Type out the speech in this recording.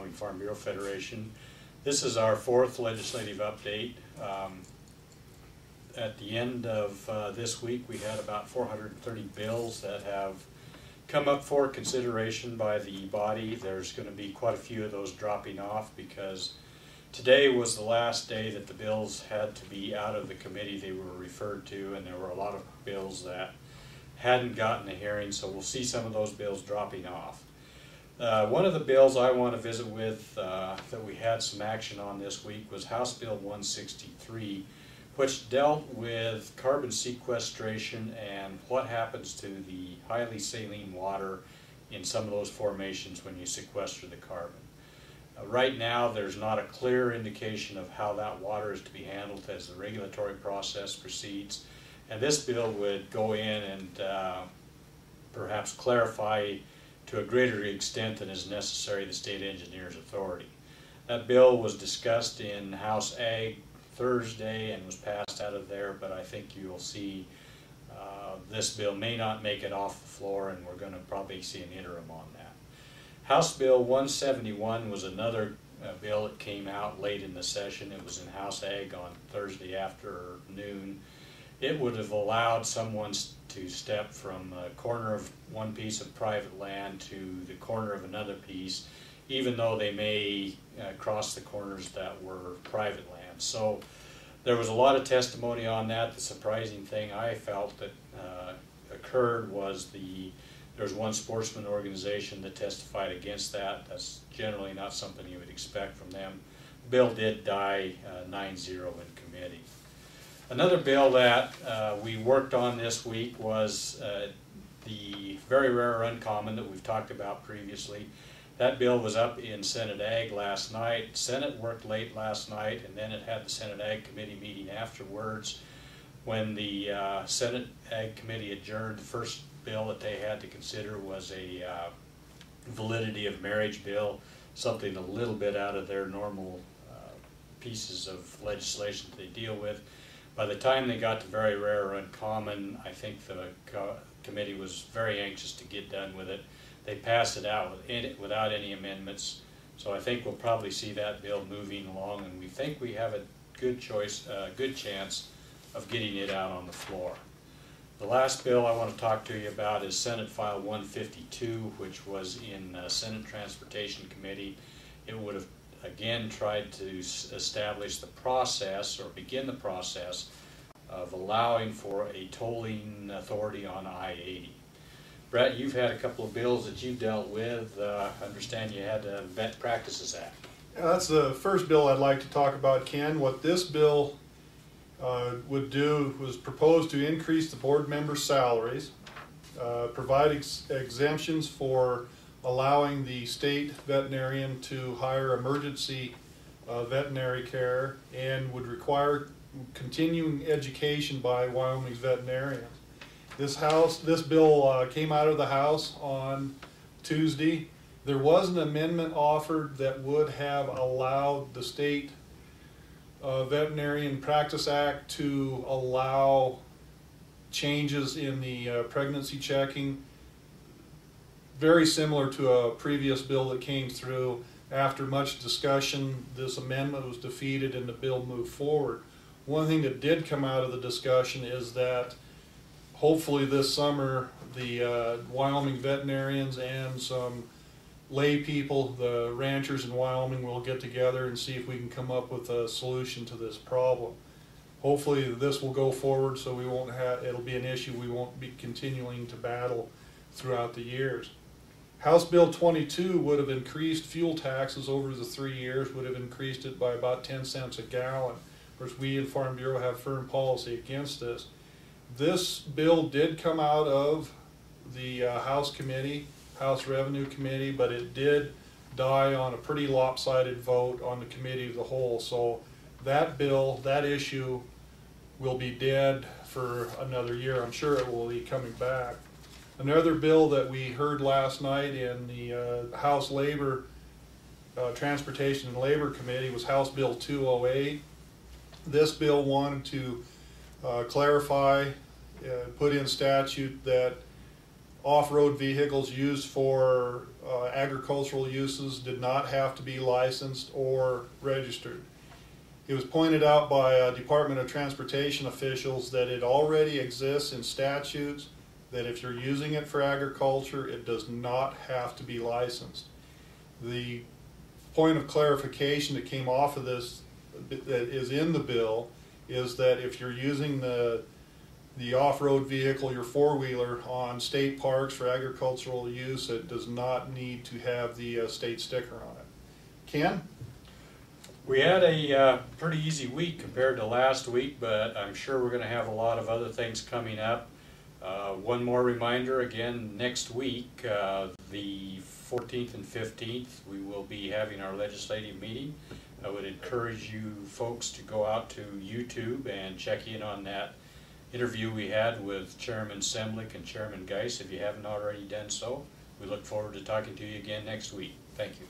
Wyoming Farm Bureau Federation. This is our fourth legislative update. At the end of this week, we had about 430 bills that have come up for consideration by the body. There's going to be quite a few of those dropping off because today was the last day that the bills had to be out of the committee they were referred to, and there were a lot of bills that hadn't gotten a hearing, so we'll see some of those bills dropping off. One of the bills I want to visit with that we had some action on this week was House Bill 163, which dealt with carbon sequestration and what happens to the highly saline water in some of those formations when you sequester the carbon. Right now, there's not a clear indication of how that water is to be handled as the regulatory process proceeds. And this bill would go in and perhaps clarify to a greater extent than is necessary the state engineer's authority. That bill was discussed in House Ag Thursday and was passed out of there, but I think you'll see this bill may not make it off the floor, and we're going to probably see an interim on that. House Bill 171 was another bill that came out late in the session. It was in House Ag on Thursday afternoon. It would have allowed someone to step from a corner of one piece of private land to the corner of another piece, even though they may cross the corners that were private land. So there was a lot of testimony on that. The surprising thing I felt that occurred was there was one sportsman organization that testified against that. That's generally not something you would expect from them. The bill did die 9-0 in committee. Another bill that we worked on this week was the very rare uncommon that we've talked about previously. That bill was up in Senate Ag last night. Senate worked late last night, and then it had the Senate Ag Committee meeting afterwards. When the Senate Ag Committee adjourned, the first bill that they had to consider was a validity of marriage bill, something a little bit out of their normal pieces of legislation that they deal with. By the time they got to very rare or uncommon, I think the committee was very anxious to get done with it. They passed it out without any amendments, so I think we'll probably see that bill moving along, and we think we have a good chance of getting it out on the floor. The last bill I want to talk to you about is Senate File 152, which was in Senate Transportation Committee. It would have again tried to establish the process or begin the process of allowing for a tolling authority on I-80. Brett, you've had a couple of bills that you've dealt with. I understand you had a Vet Practices Act. Yeah, that's the first bill I'd like to talk about, Ken. What this bill would do was propose to increase the board members' salaries, provide exemptions for allowing the state veterinarian to hire emergency veterinary care, and would require continuing education by Wyoming's veterinarians. This bill came out of the House on Tuesday. There was an amendment offered that would have allowed the State Veterinarian Practice Act to allow changes in the pregnancy checking, very similar to a previous bill that came through. After much discussion, this amendment was defeated and the bill moved forward. One thing that did come out of the discussion is that hopefully this summer the Wyoming veterinarians and some lay people, the ranchers in Wyoming, will get together and see if we can come up with a solution to this problem. Hopefully this will go forward so we won't have, it'll be an issue we won't be continuing to battle throughout the years. House Bill 22 would have increased fuel taxes over the 3 years, would have increased it by about 10 cents a gallon. Of course, we in Farm Bureau have firm policy against this. This bill did come out of the House Committee, House Revenue Committee, but it did die on a pretty lopsided vote on the Committee of the Whole. So that bill, that issue, will be dead for another year. I'm sure it will be coming back. Another bill that we heard last night in the House Labor, Transportation and Labor Committee was House Bill 208. This bill wanted to clarify, put in statute that off-road vehicles used for agricultural uses did not have to be licensed or registered. It was pointed out by Department of Transportation officials that it already exists in statutes, that if you're using it for agriculture, it does not have to be licensed. The point of clarification that came off of this, that is in the bill, is that if you're using the off-road vehicle, your four-wheeler, on state parks for agricultural use, it does not need to have the state sticker on it. Ken? We had a pretty easy week compared to last week, but I'm sure we're going to have a lot of other things coming up. One more reminder, again, next week, the 14th and 15th, we will be having our legislative meeting. I would encourage you folks to go out to YouTube and check in on that interview we had with Chairman Semlich and Chairman Geis if you haven't already done so. We look forward to talking to you again next week. Thank you.